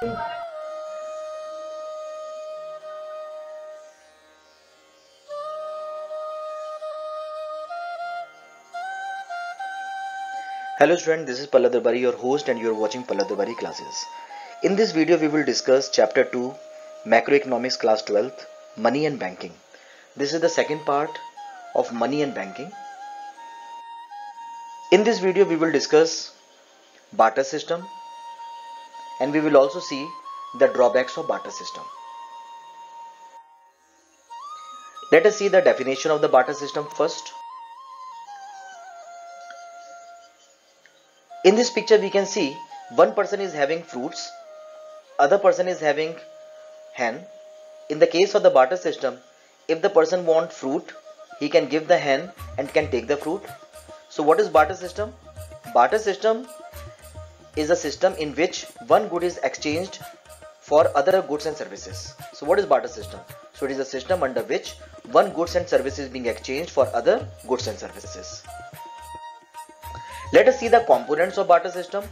Hello student, this is Pallab Darbari, your host, and you are watching Pallab Darbari classes. In this video, we will discuss Chapter 2, Macroeconomics Class 12th, Money and Banking. This is the second part of Money and Banking. In this video, we will discuss barter system, and we will also see the drawbacks of barter system. Let us see the definition of the barter system first. In this picture we can see one person is having fruits, other person is having hen. In the case of the barter system, if the person wants fruit, he can give the hen and can take the fruit. So what is barter system? Barter system is a system in which one good is exchanged for other goods and services. So what is barter system? So it is a system under which one goods and services being exchanged for other goods and services. Let us see the components of barter system.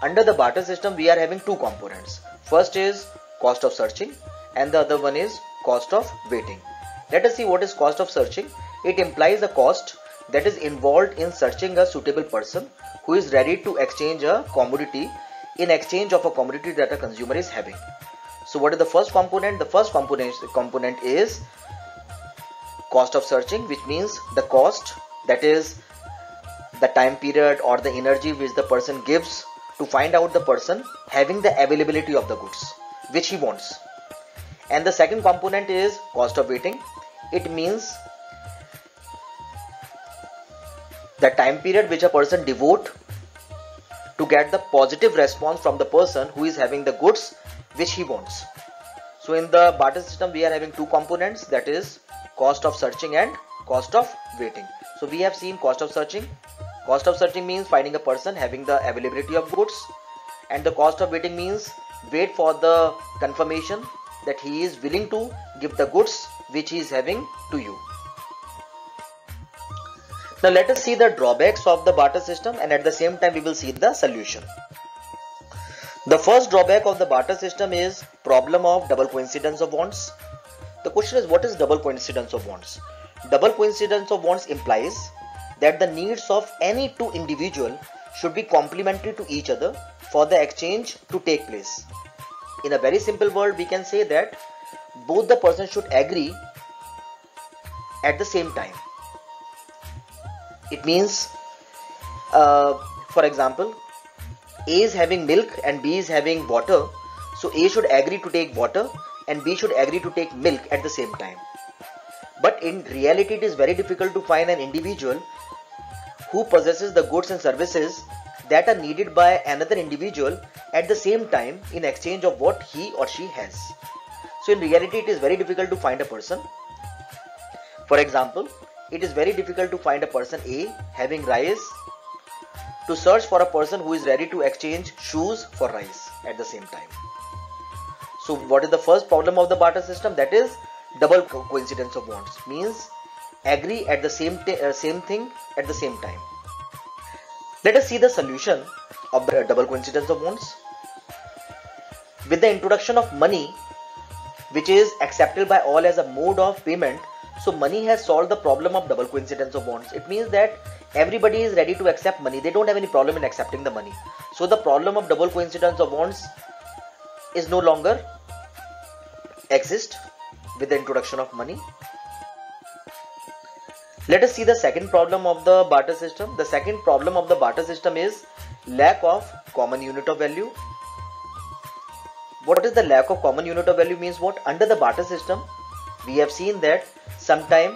Under the barter system, we are having two components. First is cost of searching and the other one is cost of waiting. Let us see what is cost of searching. It implies a cost that is involved in searching a suitable person who is ready to exchange a commodity in exchange of a commodity that a consumer is having. So what is the first component? The first component is cost of searching, which means the cost, that is the time period or the energy which the person gives to find out the person having the availability of the goods which he wants. And the second component is cost of waiting. It means the time period which a person devote to get the positive response from the person who is having the goods which he wants. So in the barter system we are having two components, that is cost of searching and cost of waiting. So we have seen cost of searching. Cost of searching means finding a person having the availability of goods, and the cost of waiting means wait for the confirmation that he is willing to give the goods which he is having to you. Now let us see the drawbacks of the barter system, and at the same time we will see the solution. The first drawback of the barter system is problem of double coincidence of wants. The question is, what is double coincidence of wants? Double coincidence of wants implies that the needs of any two individuals should be complementary to each other for the exchange to take place. In a very simple word, we can say that both the persons should agree at the same time. It means, for example, A is having milk and B is having water. So A should agree to take water and B should agree to take milk at the same time. But in reality, it is very difficult to find an individual who possesses the goods and services that are needed by another individual at the same time in exchange of what he or she has. So in reality, it is very difficult to find a person. For example, it is very difficult to find a person A having rice to search for a person who is ready to exchange shoes for rice at the same time. So what is the first problem of the barter system? That is double coincidence of wants, means agree at the same thing at the same time. Let us see the solution of the double coincidence of wants. With the introduction of money, which is accepted by all as a mode of payment, so money has solved the problem of double coincidence of wants. It means that everybody is ready to accept money. They don't have any problem in accepting the money. So the problem of double coincidence of wants is no longer exist with the introduction of money. Let us see the second problem of the barter system. The second problem of the barter system is lack of common unit of value. What is the lack of common unit of value means what? Under the barter system, we have seen that sometime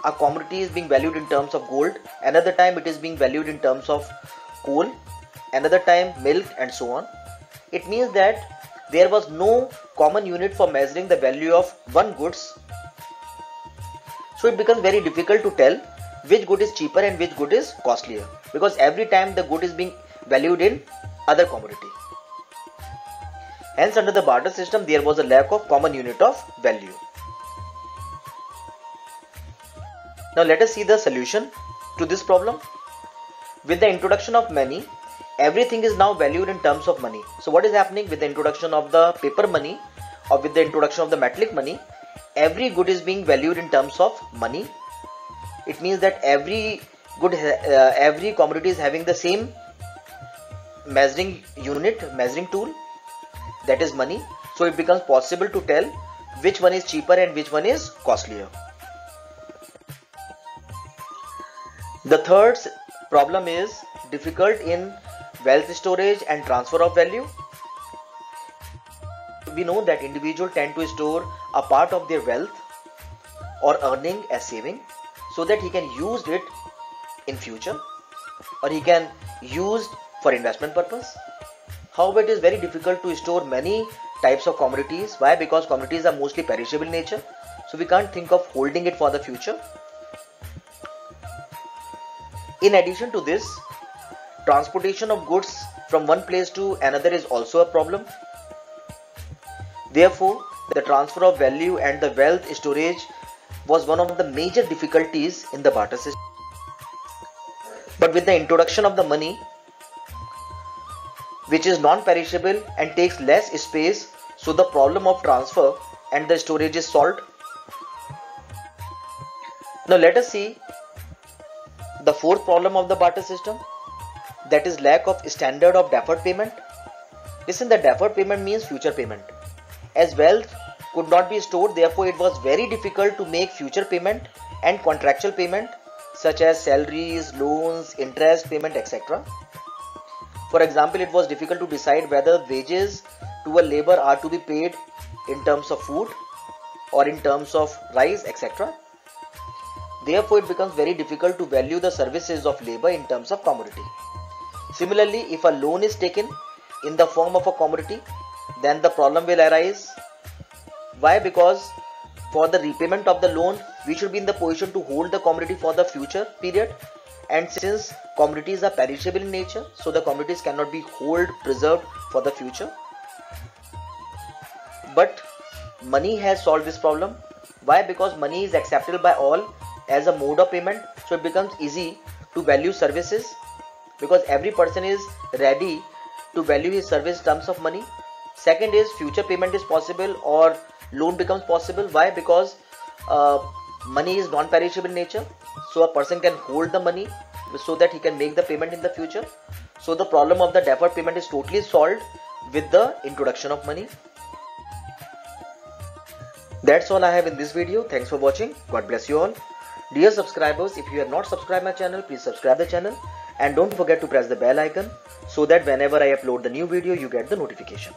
a commodity is being valued in terms of gold, another time it is being valued in terms of coal, another time milk, and so on. It means that there was no common unit for measuring the value of one goods. So it becomes very difficult to tell which good is cheaper and which good is costlier, because every time the good is being valued in other commodity. Hence, under the barter system, there was a lack of common unit of value. Now let us see the solution to this problem. With the introduction of money, everything is now valued in terms of money. So what is happening with the introduction of the paper money or with the introduction of the metallic money? Every good is being valued in terms of money. It means that every commodity is having the same measuring unit, measuring tool, that is money. So it becomes possible to tell which one is cheaper and which one is costlier. The third problem is difficult in wealth storage and transfer of value. We know that individuals tend to store a part of their wealth or earning as saving so that he can use it in future or he can use for investment purpose. However, it is very difficult to store many types of commodities. Why? Because commodities are mostly perishable in nature, so we can't think of holding it for the future. In addition to this, transportation of goods from one place to another is also a problem. Therefore, the transfer of value and the wealth storage was one of the major difficulties in the barter system. But with the introduction of the money, which is non-perishable and takes less space, so the problem of transfer and the storage is solved. Now let us see the fourth problem of the barter system, that is lack of standard of deferred payment. Listen, the deferred payment means future payment. As wealth could not be stored, therefore it was very difficult to make future payment and contractual payment such as salaries, loans, interest payment, etc. For example, it was difficult to decide whether wages to a labor are to be paid in terms of food or in terms of rice, etc. Therefore, it becomes very difficult to value the services of labor in terms of commodity. Similarly, if a loan is taken in the form of a commodity, then the problem will arise. Why? Because for the repayment of the loan, we should be in the position to hold the commodity for the future period. And since commodities are perishable in nature, so the commodities cannot be preserved for the future. But money has solved this problem. Why? Because money is acceptable by all as a mode of payment, so it becomes easy to value services because every person is ready to value his service in terms of money. Second is future payment is possible or loan becomes possible. Why? Because money is non-perishable in nature, so a person can hold the money so that he can make the payment in the future. So the problem of the deferred payment is totally solved with the introduction of money. That's all I have in this video. Thanks for watching. God bless you all. Dear subscribers, if you have not subscribed my channel, please subscribe the channel and don't forget to press the bell icon so that whenever I upload the new video, you get the notification.